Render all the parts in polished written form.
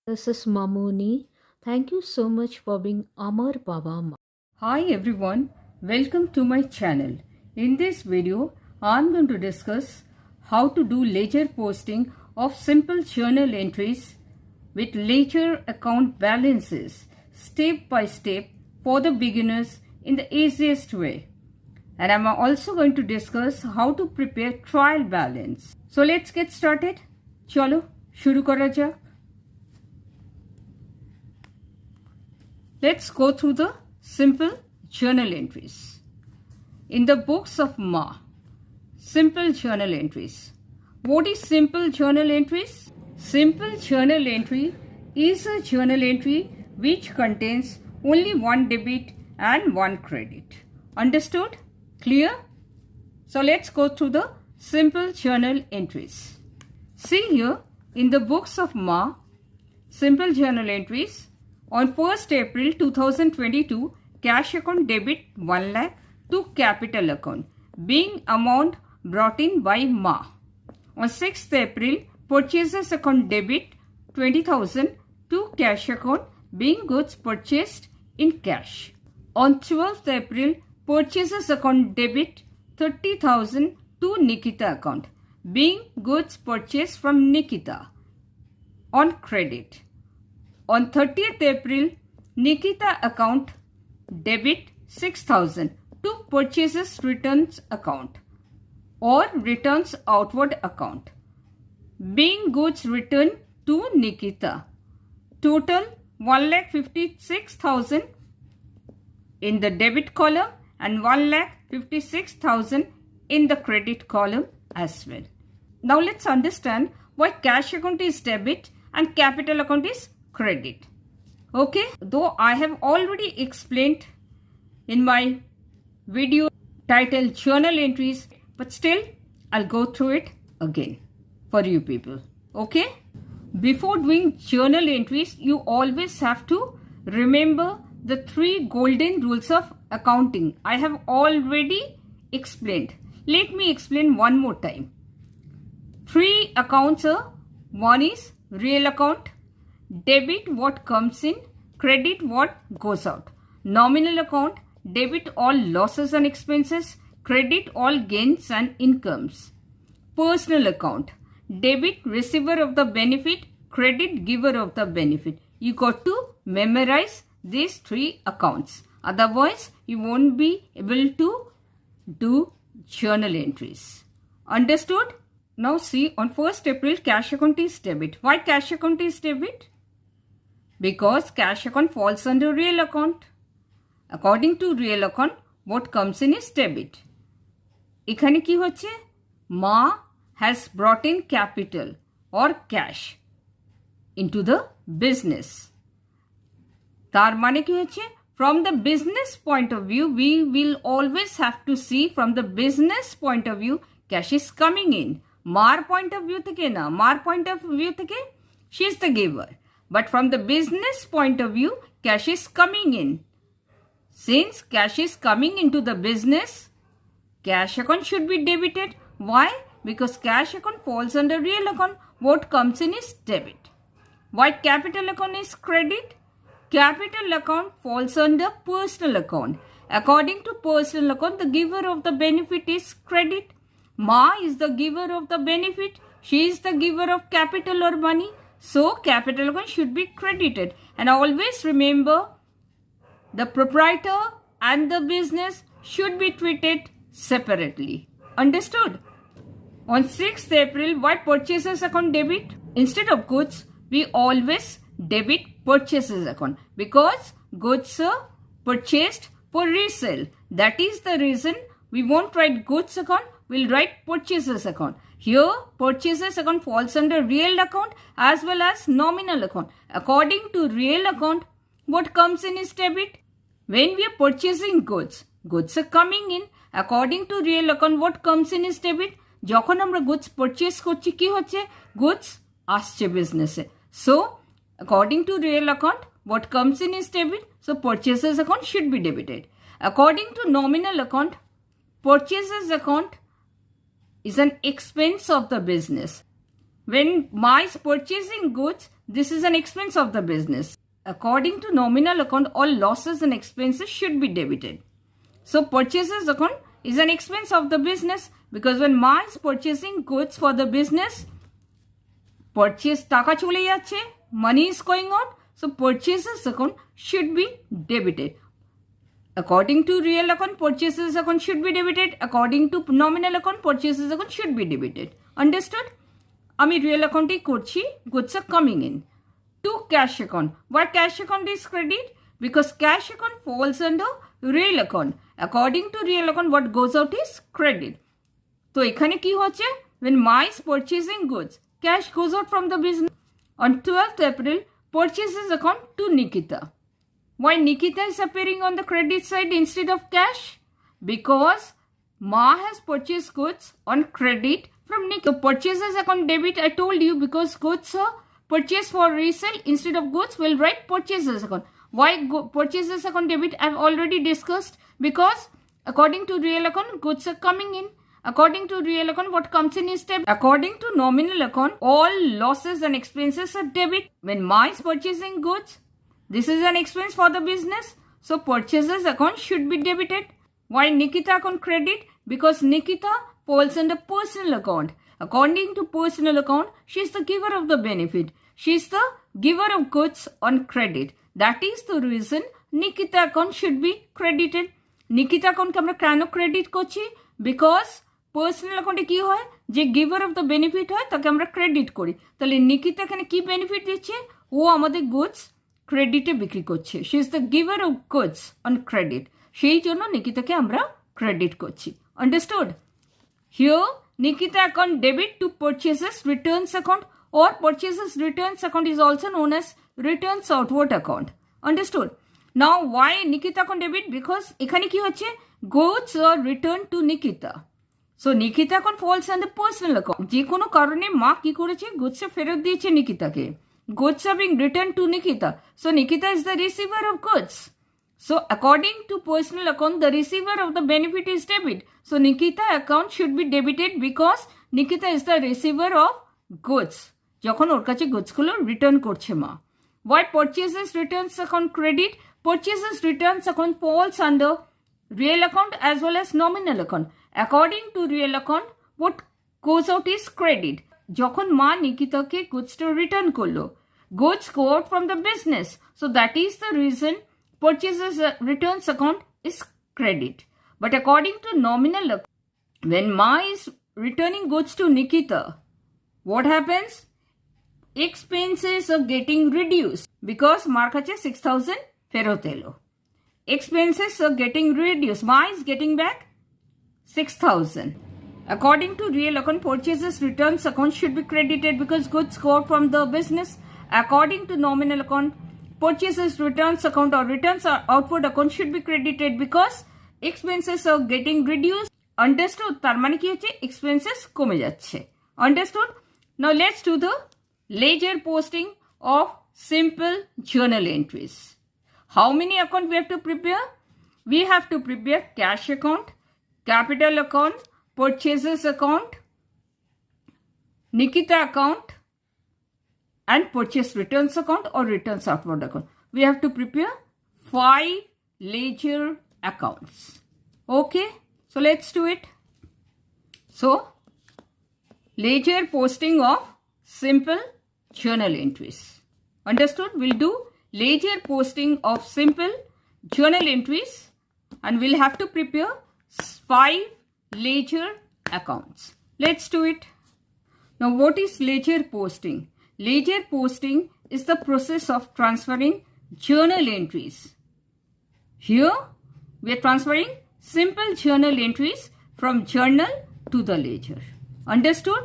This is Mamuni. Thank you so much for being Amar Baba. Hi everyone, welcome to my channel. In this video, I am going to discuss how to do ledger posting of simple journal entries with ledger account balances step by step for the beginners in the easiest way. And I am also going to discuss how to prepare trial balance. So let's get started. चलो शुरू करा जाए. Let's go through the simple journal entries. In the books of Ma, simple journal entries. What is simple journal entries? Simple journal entry is a journal entry which contains only one debit and one credit. Understood? Clear? So let's go through the simple journal entries. See here in the books of Ma, simple journal entries. On 1st April 2022, cash account debit 1 lakh to capital account, being amount brought in by Ma. On 6th April, purchases account debit 20,000 to cash account, being goods purchased in cash. On 12th April, purchases account debit 30,000 to Nikita account, being goods purchased from Nikita on credit. On 30th April, Nikita account debit 6,000 to purchases returns account or returns outward account, being goods returned to Nikita. Total 1,56,000 in the debit column and 1,56,000 in the credit column as well. Now let's understand why cash account is debit and capital account is credit. Okay, though I have already explained in my video titled journal entries, but still I'll go through it again for you people. Okay, before doing journal entries, you always have to remember the 3 golden rules of accounting. I have already explained. Let me explain one more time. 3 accounts are: one is real account, debit what comes in, credit what goes out. Nominal account, debit all losses and expenses, credit all gains and incomes. Personal account, debit receiver of the benefit, credit giver of the benefit. You got to memorize these 3 accounts. Otherwise, you won't be able to do journal entries. Understood? Now see, on 1st April, cash account is debit. Why cash account is debit? Because cash account falls under real account. According to real account, what comes in is debit. এখানে কি হচ্ছে? Ma has brought in capital or cash into the business. তার মানে কি হচ্ছে? From the business point of view, we will always have to see from the business point of view, cash is coming in. মার point of view থেকে না, মার point of view থেকে, she is the giver. But from the business point of view, cash is coming in. Since cash is coming into the business, cash account should be debited. Why? Because cash account falls under real account. What comes in is debit. Why capital account is credit? Capital account falls under personal account. According to personal account, the giver of the benefit is credit. Ma is the giver of the benefit. She is the giver of capital or money. So capital account should be credited. And always remember, the proprietor and the business should be treated separately. Understood? On 6th April, why purchases account debit? Instead of goods, we always debit purchases account because goods are purchased for resale. That is the reason we won't write goods account, we'll write purchases account. Here, purchases account falls under real account as well as nominal account. According to real account, what comes in is debit. When we are purchasing goods, goods are coming in. According to real account, what comes in is debit. যখন আমরা goods purchase করছি কি হচ্ছে? Goods আসছে business A. So, according to real account, what comes in is debit. So, purchases account should be debited. According to nominal account, purchases account is an expense of the business. When Ma is purchasing goods, this is an expense of the business. According to nominal account, all losses and expenses should be debited. So purchases account is an expense of the business because when Ma is purchasing goods for the business, purchase টাকা চলে যাচ্ছে, money is going out, so purchases account should be debited. According to real account, purchases account should be debited. According to nominal account, purchases account should be debited. Understood? আমি real account করছি, goods are coming in. To cash account. Why cash account is credit? Because cash account falls under real account. According to real account, what goes out is credit. তো এখানে কি হচ্ছে? When Ma is purchasing goods, cash goes out from the business. On 12th April, purchases account to Nikita. Why Nikita is appearing on the credit side instead of cash? Because Ma has purchased goods on credit from Nikita. So purchases account debit, I told you, because goods are purchased for resale. Instead of goods, we'll write purchases account. Why purchases account debit? I've already discussed. Because according to real account, goods are coming in. According to real account, what comes in is debit. According to nominal account, all losses and expenses are debit. When Ma is purchasing goods, this is an expense for the business. So purchases account should be debited. Why Nikita account credit? Because Nikita falls under personal account. According to personal account, she is the giver of the benefit. She is the giver of goods on credit. That is the reason Nikita account should be credited. Nikita account কে আমরা কেন credit করছি? Because personal অ্যাকাউন্টে কি হয়, যে giver of the benefit হয় তাকে আমরা ক্রেডিট করি। তাহলে নিকিতা এখানে কি বেনিফিট দিচ্ছে? ও আমাদের গুডস ক্রেডিটে বিক্রি করছে। She is the giver of goods on credit, সেই জন্য নিকিতাকে আমরা ক্রেডিট করছি। Understood? Here Nikita account debit to purchases returns account, or purchases returns account is also known as returns outward account. Understood? Now why Nikita account debit? Because এখানে কি হচ্ছে, goods are returned to Nikita. So Nikita account falls under personal account. যে কোনো কারণে মা কি করেছে, goods ফেরত দিয়েছে নিকিতাকে. Goods are being returned to Nikita. So Nikita is the receiver of goods. So according to personal account, the receiver of the benefit is debit. So Nikita account should be debited because Nikita is the receiver of goods. যখন ওর কাছে goods গুলো return করছে মা। Why purchases returns account credit? Purchases returns account falls under real account as well as nominal account. According to real account, what goes out is credit. যখন মা নিকিতাকে গুডসটা return করলো, goods go out from the business. So that is the reason purchases returns account is credit. But according to nominal account, when Ma is returning goods to Nikita, what happens? Expenses are getting reduced because মার কাছে 6,000 ফেরত এলো। Expenses are getting reduced. Ma is getting back 6,000. According to real account, purchases returns account should be credited because goods go out from the business. According to nominal account, purchases returns account or returns outward account should be credited because expenses are getting reduced. Understood? তার মানে কি হচ্ছে, expenses কমে যাচ্ছে। Understood? Now let's do the ledger posting of simple journal entries. How many account we have to prepare? We have to prepare cash account, capital account, purchases account, Nikita account, and purchase returns account or returns outward account. We have to prepare 5 ledger accounts. Okay, so let's do it. So ledger posting of simple journal entries. Understood? We'll do ledger posting of simple journal entries and we'll have to prepare 5 ledger accounts. Let's do it. Now what is ledger posting? Ledger posting is the process of transferring journal entries. Here we are transferring simple journal entries from journal to the ledger. Understood?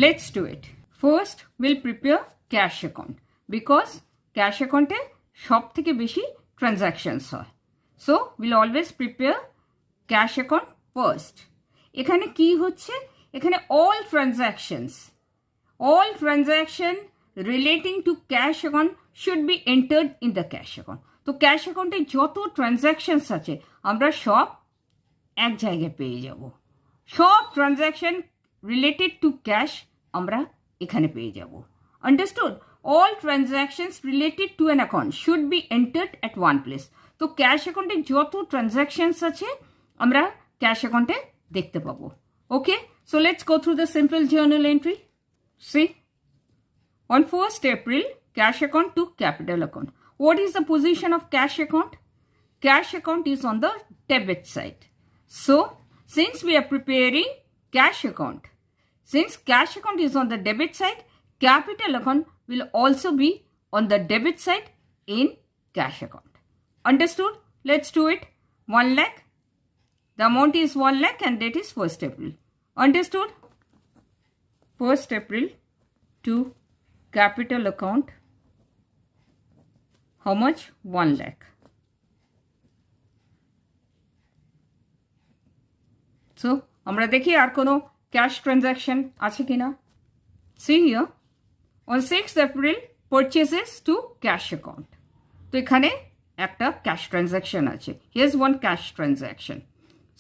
Let's do it. First we'll prepare cash account because cash account এ সব থেকে বেশি transactions হয়. So we'll always prepare cash account first. এখানে কি হচ্ছে, এখানে all transaction relating to cash account should be entered in the cash account. তো cash অ্যাকাউন্টে যত ট্রানজ্যাকশনস আছে আমরা সব এক জায়গায় পেয়ে যাব। সব ট্রানজ্যাকশন রিলেটেড টু ক্যাশ আমরা এখানে পেয়ে যাব। Understood? All transactions related to an account should be entered at one place. তো ক্যাশ অ্যাকাউন্টে যত ট্রানজাকশনস আছে আমরা ক্যাশ অ্যাকাউন্টে দেখতে পাবো। Okay, so let's go through the simple journal entry. See, on 1st April, cash account to capital account. What is the position of cash account? Cash account is on the debit side. So, since we are preparing cash account, since cash account is on the debit side, capital account will also be on the debit side in cash account. Understood? Let's do it. 1 lakh. The amount is 1 lakh and date is 1st April. Understood? 1st April to capital account. How much? 1 lakh. So, আমরা দেখি আর কোনো cash transaction আছে কিনা। See here, on 6th April, purchases to cash account. তো এখানে একটা cash transaction আছে। Here's one cash transaction.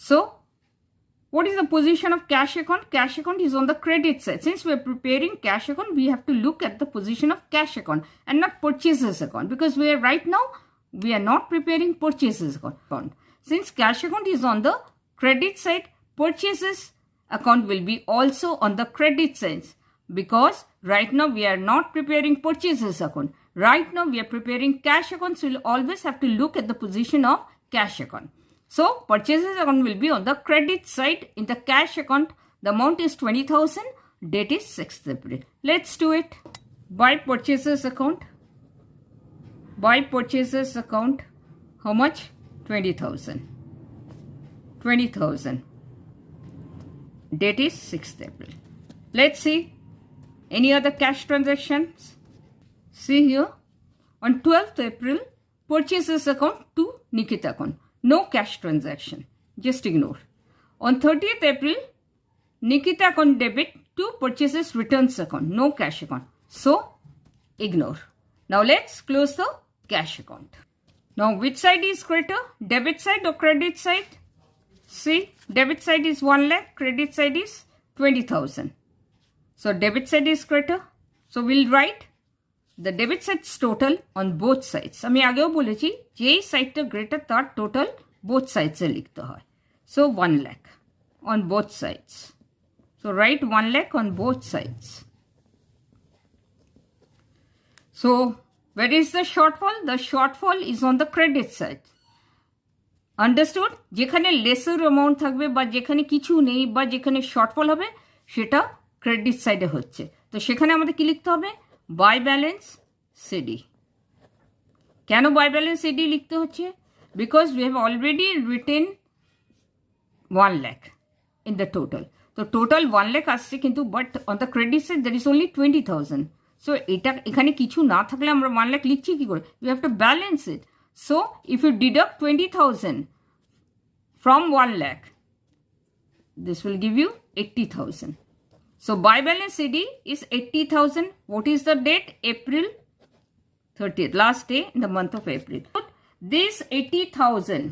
So, what is the position of cash account? Cash account is on the credit side. Since we are preparing cash account, we have to look at the position of cash account and not purchases account, because we are right now, we are not preparing purchases account. Since cash account is on the credit side, purchases account will be also on the credit side, because right now we are not preparing purchases account. Right now we are preparing cash account, so we'll always have to look at the position of cash account. So, purchases account will be on the credit side. In the cash account, the amount is 20,000. Date is 6th April. Let's do it. By purchases account. By purchases account. How much? 20,000. 20,000. Date is 6th April. Let's see. Any other cash transactions? See here. On 12th April, purchases account to Nikita account. No cash transaction. Just ignore. On 30th April, Nikita account debit to purchases returns account. No cash account. So, ignore. Now, let's close the cash account. Now, which side is greater? Debit side or credit side? See, debit side is 1 lakh. Credit side is 20,000. So, debit side is greater. So, we'll write the debit side's total on both sides. আমি আগেও বলেছি যেই সাইডটা greater তার total both sides এ লিখতে হয়। So 1 lakh on both sides. So write 1 lakh on both sides. So where is the shortfall? The shortfall is on the credit side. Understood? যেখানে lesser amount থাকবে বা যেখানে কিছু নেই বা যেখানে shortfall হবে সেটা ক্রেডিট সাইডে হচ্ছে। তো সেখানে আমাদের কি লিখতে হবে? By balance c d. কেন বাই ব্যালেন্স সিডি লিখতে হচ্ছে? Because we have already written 1 lakh in the total. তো টোটাল 1 lakh আসছে, কিন্তু but on the credit side that is only 20,000। So এটা এখানে কিছু না থাকলে আমরা 1 lakh লিখছি কি করে? You have to balance it. So if you deduct 20,000 from 1 lakh, this will give you 80,000. So, by balance CD is 80,000. What is the date? April 30th, last day in the month of April. This 80,000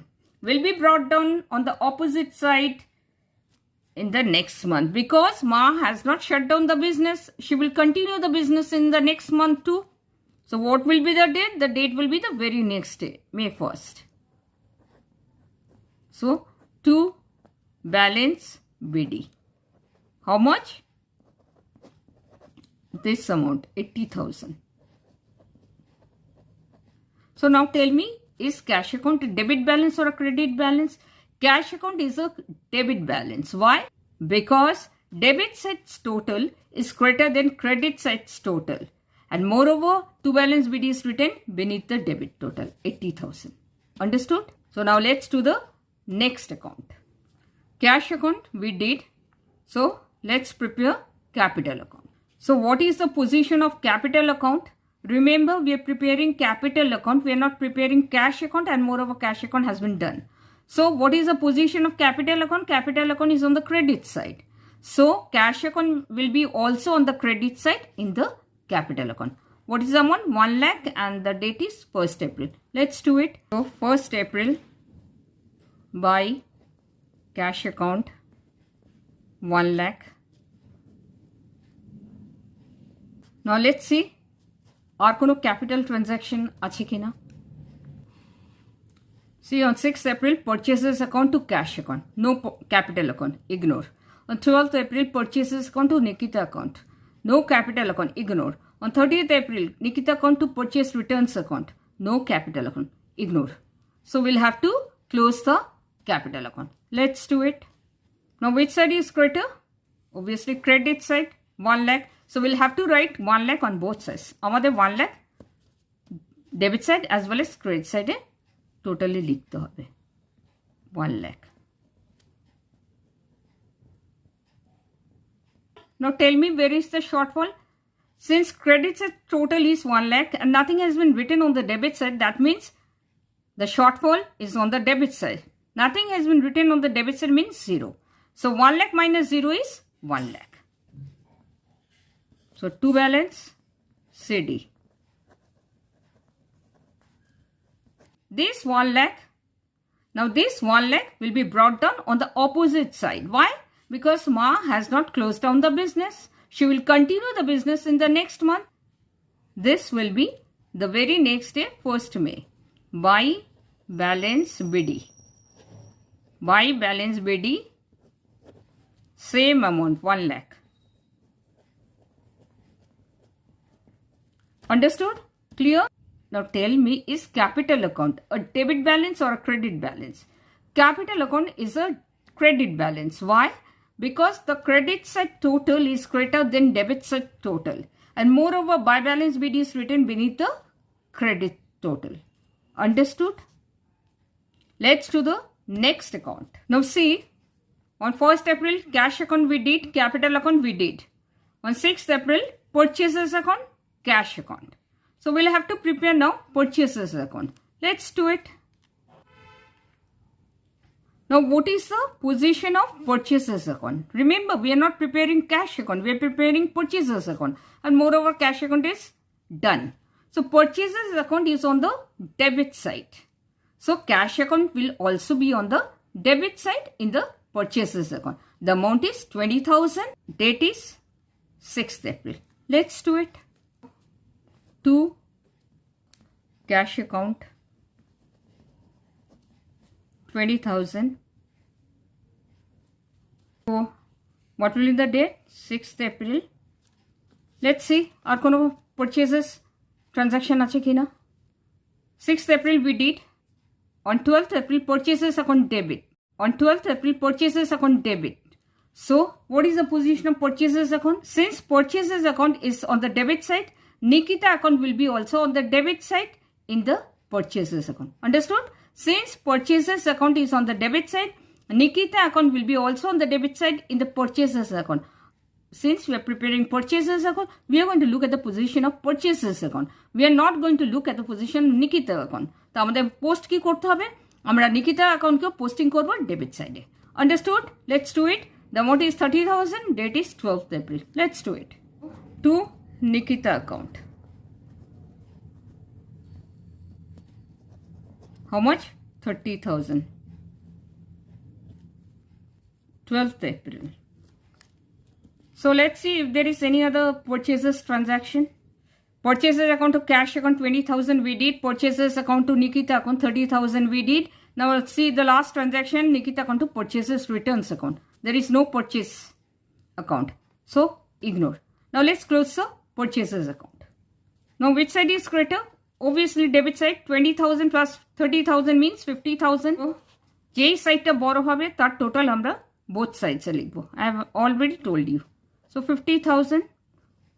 will be brought down on the opposite side in the next month, because Ma has not shut down the business. She will continue the business in the next month too. So, what will be the date? The date will be the very next day, May 1st. So, to balance BD. How much? This amount, 80,000. So now tell me, is cash account a debit balance or a credit balance? Cash account is a debit balance. Why? Because debit side's total is greater than credit side's total. And moreover, to balance BD is written beneath the debit total, 80,000. Understood? So now let's do the next account. Cash account we did. So let's prepare capital account. So what is the position of capital account? Remember, we are preparing capital account. We are not preparing cash account, and moreover, cash account has been done. So what is the position of capital account? Capital account is on the credit side. So cash account will be also on the credit side in the capital account. What is the amount? 1 lakh and the date is 1st April. Let's do it. So 1st April by cash account 1 lakh. Now let's see আর কোনো capital transaction আছে কিনা. See, on 6th April, purchases account to cash account. No capital account. Ignore. On 12th April, purchases account to Nikita account. No capital account. Ignore. On 30th April, Nikita account to purchase returns account. No capital account. Ignore. So we'll have to close the capital account. Let's do it. Now which side is greater? Obviously credit side, 1 lakh. So we'll have to write 1 lakh on both sides. আমাদের 1 lakh debit side as well as credit side totally লিখতে হবে 1 lakh. Now tell me where is the shortfall? Since credit side total is 1 lakh and nothing has been written on the debit side, that means the shortfall is on the debit side. Nothing has been written on the debit side means 0. So 1 lakh minus 0 is 1 lakh. So to balance CD. This 1 lakh, now this 1 lakh will be brought down on the opposite side. Why? Because Ma has not closed down the business. She will continue the business in the next month. This will be the very next day, 1st May. By balance BD. By balance BD, same amount, 1 lakh. Understood? Clear? Now tell me, is capital account a debit balance or a credit balance? Capital account is a credit balance. Why? Because the credit side total is greater than debit side total. And moreover, by balance BD is written beneath the credit total. Understood? Let's do the next account. Now see, on 1st April, cash account we did, capital account we did. On 6th April, purchases account, cash account. So we'll have to prepare now purchases account. Let's do it. Now what is the position of purchases account? Remember, we are not preparing cash account. We are preparing purchases account. And moreover, cash account is done. So purchases account is on the debit side. So cash account will also be on the debit side in the purchases account. The amount is 20,000. Date is 6th April. Let's do it. To cash account 20,000. So what will be the date? 6th April. Let's see, আর কোনো purchases transaction আছে কিনা. 6th April we did. On 12th April, purchases account debit. On 12th April, purchases account debit. So what is the position of purchases account? Since purchases account is on the debit side, Nikita account will be also on the debit side in the purchases account. Understood? Since purchases account is on the debit side, Nikita account will be also on the debit side in the purchases account. Since we are preparing purchases account, we are going to look at the position of purchases account. We are not going to look at the position of Nikita account. তো আমাদের post কি করতে হবে? আমরা Nikita account কে posting করব debit সাইডে. Understood? Let's do it. The amount is 30,000. Date is 12th April. Let's do it. To Nikita account. How much? 30,000. 12th April. So let's see if there is any other purchases transaction. Purchases account to cash account 20,000 we did. Purchases account to Nikita account 30,000 we did. Now let's see the last transaction, Nikita account to purchases returns account. There is no purchase account. So ignore. Now let's close the purchases account. Now which side is greater? Obviously debit side. 20,000 plus 30,000 means 50,000. যেই সাইডটা বড় হবে তার total আমরা both sides লিখবো. I have already told you. So 50,000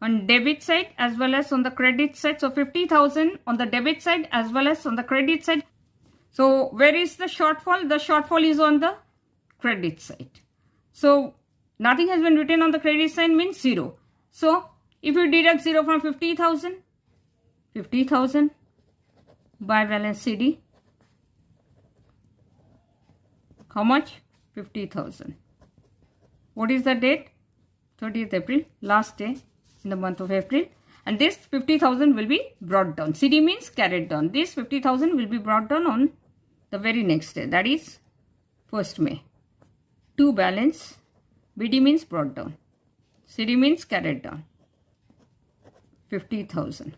on debit side as well as on the credit side. So 50,000 on the debit side as well as on the credit side. So where is the shortfall? The shortfall is on the credit side. So nothing has been written on the credit side means 0. So if you deduct 0 from 50,000, 50,000 by balance CD. How much? 50,000. What is the date? 30th April, last day in the month of April. And this 50,000 will be brought down. CD means carried down. This 50,000 will be brought down on the very next day. That is 1st May. To balance, BD means brought down. CD means carried down. 50,000.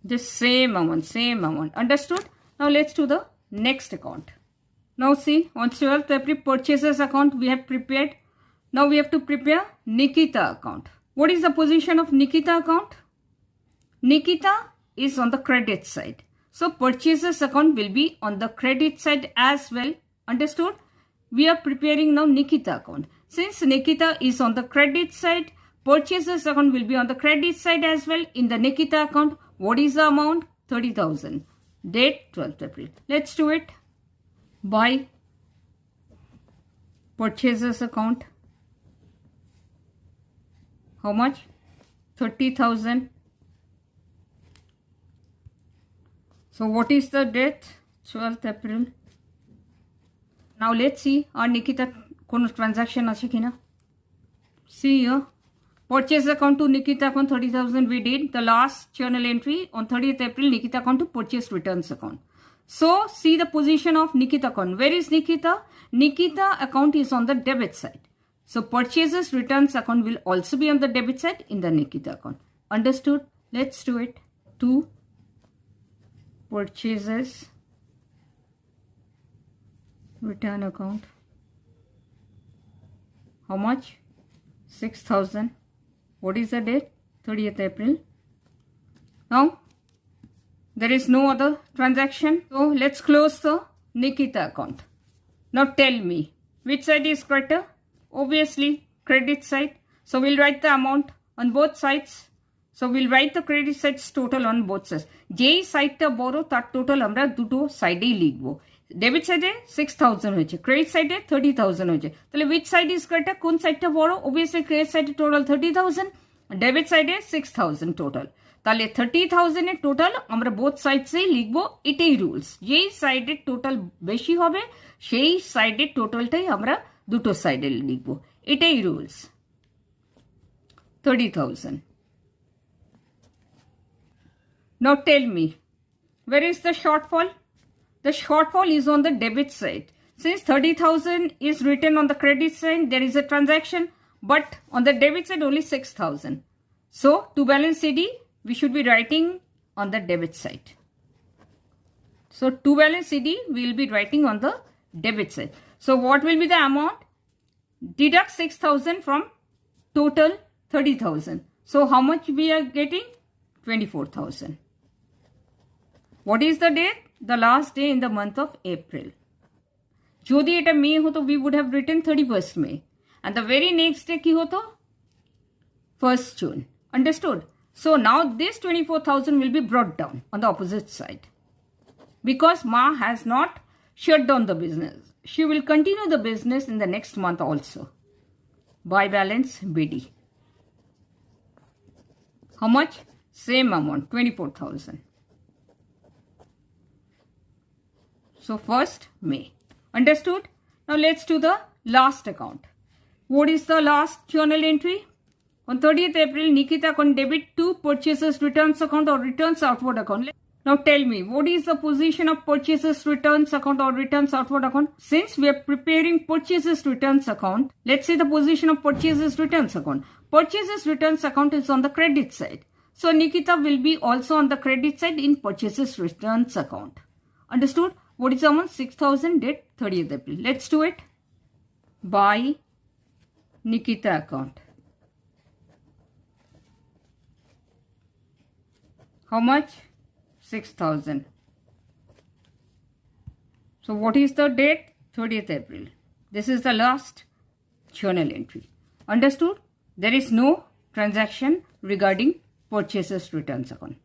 This same amount. Understood? Now let's do the next account. Now see, on 12th April purchases account we have prepared. Now we have to prepare Nikita account. What is the position of Nikita account? Nikita is on the credit side. So purchases account will be on the credit side as well. Understood? We are preparing now Nikita account. Since Nikita is on the credit side, purchases account will be on the credit side as well. In the Nikita account, what is the amount? 30,000. Date 12th April. Let's do it. By purchases account. How much? 30,000. So what is the date? 12th April. Now let's see our Nikita kono transaction ache kina. See here. Purchase account to Nikita account 30,000 we did. The last journal entry on 30th April Nikita account to purchase returns account. So see the position of Nikita account. Where is Nikita? Nikita account is on the debit side. So purchases returns account will also be on the debit side in the Nikita account. Understood? Let's do it. To purchases return account. How much? 6,000. What is the date? 30th April. Now, there is no other transaction. So, let's close the Nikita account. Now, tell me, which side is greater? Obviously, credit side. So, we'll write the amount on both sides. So, we'll write the credit sides total on both sides. J side ta borrow, that total amra duto side likhbo. Debit side 6,000 hoche, credit side 30,000 hoche. Tale which side is greater? Kun side ta borrow? Obviously credit side total 30,000, debit side 6,000 total. Tale 30,000 total amra both sides se likhbo etai rules. Jei side total beshi hobe, shei side total tai amra duto side likhbo. Etai rules. 30,000. Now tell me, where is the shortfall? The shortfall is on the debit side. Since 30,000 is written on the credit side, there is a transaction, but on the debit side only 6,000. So to balance CD, we should be writing on the debit side. So to balance CD, we will be writing on the debit side. So what will be the amount? Deduct 6,000 from total 30,000. So how much we are getting? 24,000. What is the date? The last day in the month of April. Jodi eta May ho to we would have written 31st May. And the very next day ki ho to 1st June. Understood? So now this 24,000 will be brought down on the opposite side. Because Ma has not shut down the business. She will continue the business in the next month also. By balance BD. How much? Same amount, 24,000. So 1st May. Understood? Now let's do the last account. What is the last journal entry? On 30th April, Nikita account debit to purchases returns account or returns outward account. Now tell me, what is the position of purchases returns account or returns outward account? Since we are preparing purchases returns account, let's say the position of purchases returns account. Purchases returns account is on the credit side. So Nikita will be also on the credit side in purchases returns account. Understood? What is the amount? 6,000 date 30th April. Let's do it. By Nikita account. How much? 6,000. So what is the date? 30th April. This is the last journal entry. Understood? There is no transaction regarding purchases returns account.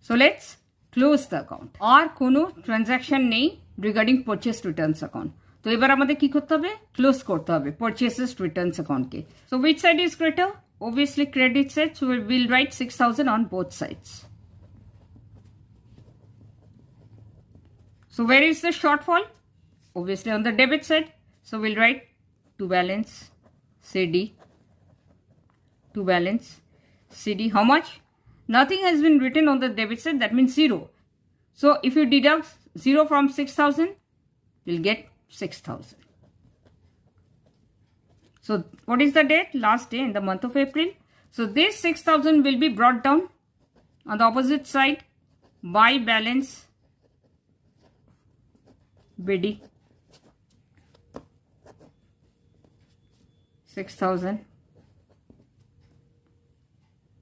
So let's close the account. আর কোনো transaction নেই regarding purchase Returns account. তো এবার আমাদের কি করতে হবে? Close করতে হবে পারচেজেস রিটার্নস অ্যাকাউন্টকে। So which side is greater? Obviously credit side, so we'll write 6,000 on both sides. So where is the shortfall? Obviously on the debit side, so we'll write to balance CD. To balance CD. How much? Nothing has been written on the debit side, that means 0. So if you deduct 0 from 6,000, you'll get 6,000. So what is the date? Last day in the month of April. So this 6,000 will be brought down on the opposite side by balance BD 6,000,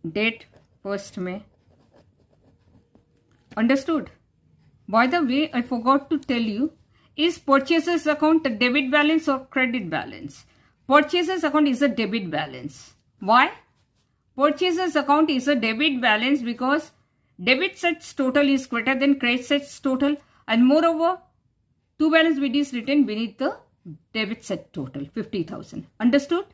date 1st May. Understood? By the way, I forgot to tell you, is purchases account a debit balance or credit balance? Purchases account is a debit balance. Why? Purchases account is a debit balance because debit sets total is greater than credit sets total, and moreover, to balance BD is written beneath the debit set total 50,000. Understood?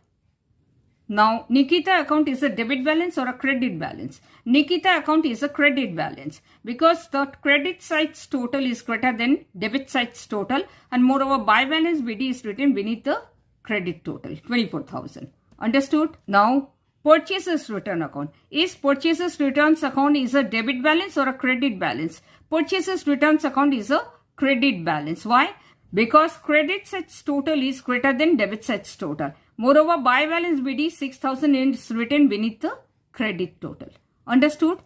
Now, Nikita account is a debit balance or a credit balance? Nikita account is a credit balance because the credit side's total is greater than debit side's total, and moreover, by balance BD is written beneath the credit total 24,000. Understood? Now, purchases return account. Is purchases returns account is a debit balance or a credit balance? Purchases returns account is a credit balance. Why? Because credit sets total is greater than debit sets total. Moreover, by balance BD 6,000 is written beneath the credit total. Understood?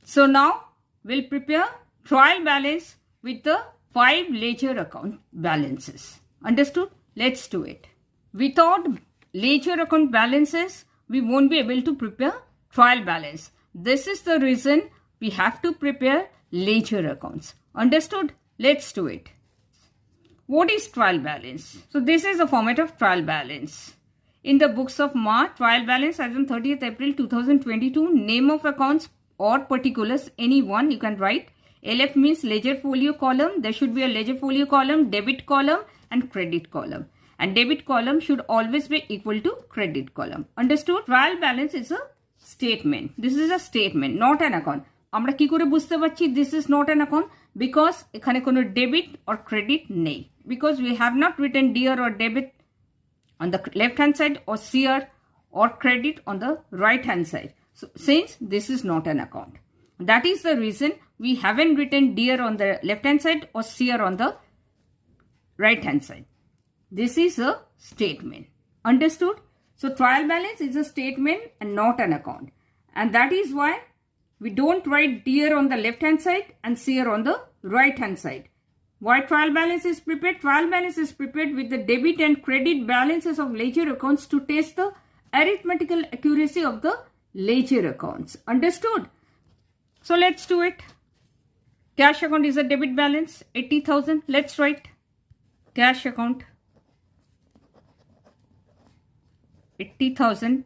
So now we'll prepare trial balance with the 5 ledger account balances. Understood? Let's do it. Without ledger account balances, we won't be able to prepare trial balance. This is the reason we have to prepare ledger accounts. Understood? Let's do it. What is trial balance? So this is the format of trial balance. In the books of March, trial balance as on 30th April 2022, name of accounts or particulars, any one you can write. LF means ledger folio column. There should be a ledger folio column, debit column and credit column. And debit column should always be equal to credit column. Understood? Trial balance is a statement. This is a statement, not an account. আমরা কি করে বুঝতে পারছি this is not an account? Because এখানে কোনো debit or credit নেই. Because we have not written DR or debit on the left hand side or CR or credit on the right hand side. So since this is not an account. That is the reason we haven't written DR on the left hand side or CR on the right hand side. This is a statement. Understood? So trial balance is a statement and not an account. And that is why we don't write DR on the left hand side and CR on the right hand side. Why trial balance is prepared? Trial balance is prepared with the debit and credit balances of ledger accounts to test the arithmetical accuracy of the ledger accounts. Understood? So let's do it. Cash account is a debit balance, 80,000. Let's write cash account 80,000.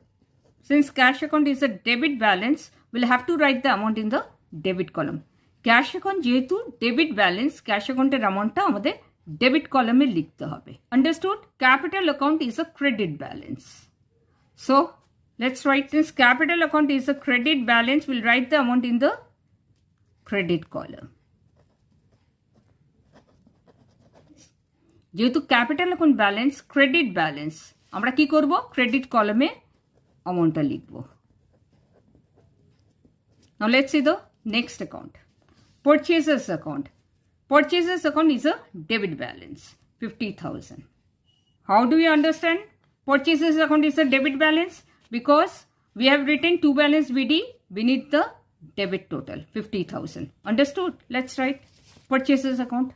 Since cash account is a debit balance, we'll have to write the amount in the debit column. Cash account যেহেতু debit balance, cash account এর amount আমাদের debit column এ লিখতে হবে. Understood? Capital account is a credit balance. So let's write this. Capital account is a credit balance. We'll write the amount in the credit column. যেহেতু capital account balance, credit balance, আমরা কি করব? Credit column এ amount টা লিখব. Now let's see the next account. Purchases account. Purchases account is a debit balance, 50,000. How do we understand purchases account is a debit balance? Because we have written to balance BD beneath the debit total, 50,000. Understood? Let's write purchases account.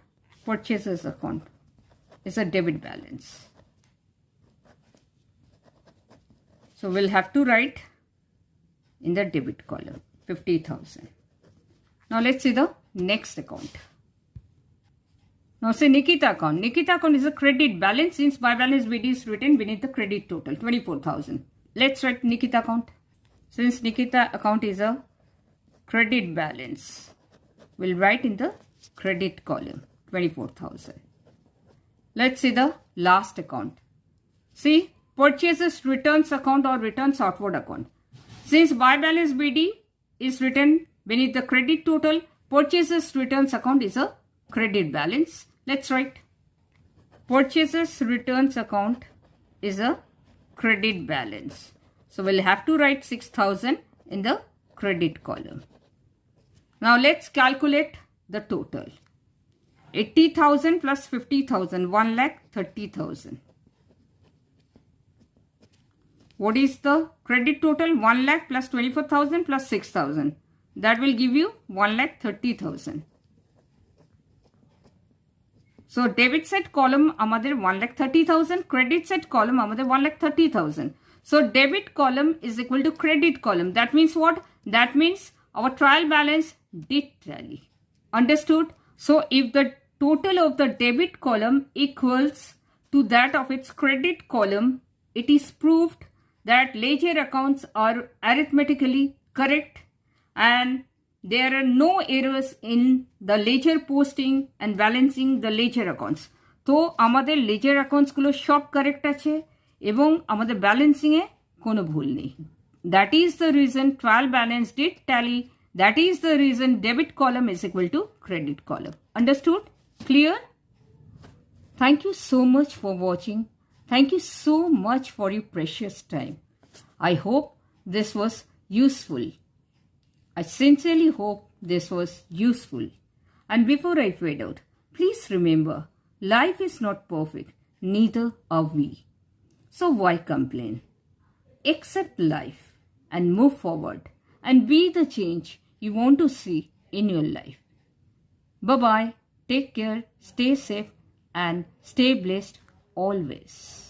Purchases account is a debit balance. So we'll have to write in the debit column, 50,000. Now let's see the next account. Now say Nikita account. Nikita account is a credit balance since by balance BD is written beneath the credit total, 24,000. Let's write Nikita account. Since Nikita account is a credit balance, we'll write in the credit column, 24,000. Let's see the last account. See, purchases returns account or returns outward account. Since by balance BD is written beneath the credit total, purchases returns account is a credit balance. Let's write purchases returns account is a credit balance. So we'll have to write 6,000 in the credit column. Now let's calculate the total. 80,000 plus 50,000, 1,30,000. What is the credit total? 1 lakh plus 24,000 plus 6,000. That will give you 1,30,000. So debit side column amader 1,30,000, credit side column amader 1,30,000. So debit column is equal to credit column. That means what? That means our trial balance did tally. Understood? So if the total of the debit column equals to that of its credit column, it is proved that ledger accounts are arithmetically correct and there are no errors in the ledger posting and balancing the ledger accounts. So, আমাদের ledger accounts গুলো সব correct আছে এবং আমাদের balancing এ কোনো ভুল নেই. That is the reason trial balance did tally. That is the reason debit column is equal to credit column. Understood? Clear? Thank you so much for watching. Thank you so much for your precious time. I hope this was useful. I sincerely hope this was useful. And before I fade out, please remember, life is not perfect, neither are we. So why complain? Accept life and move forward and be the change you want to see in your life. Bye-bye. Take care, stay safe and stay blessed always.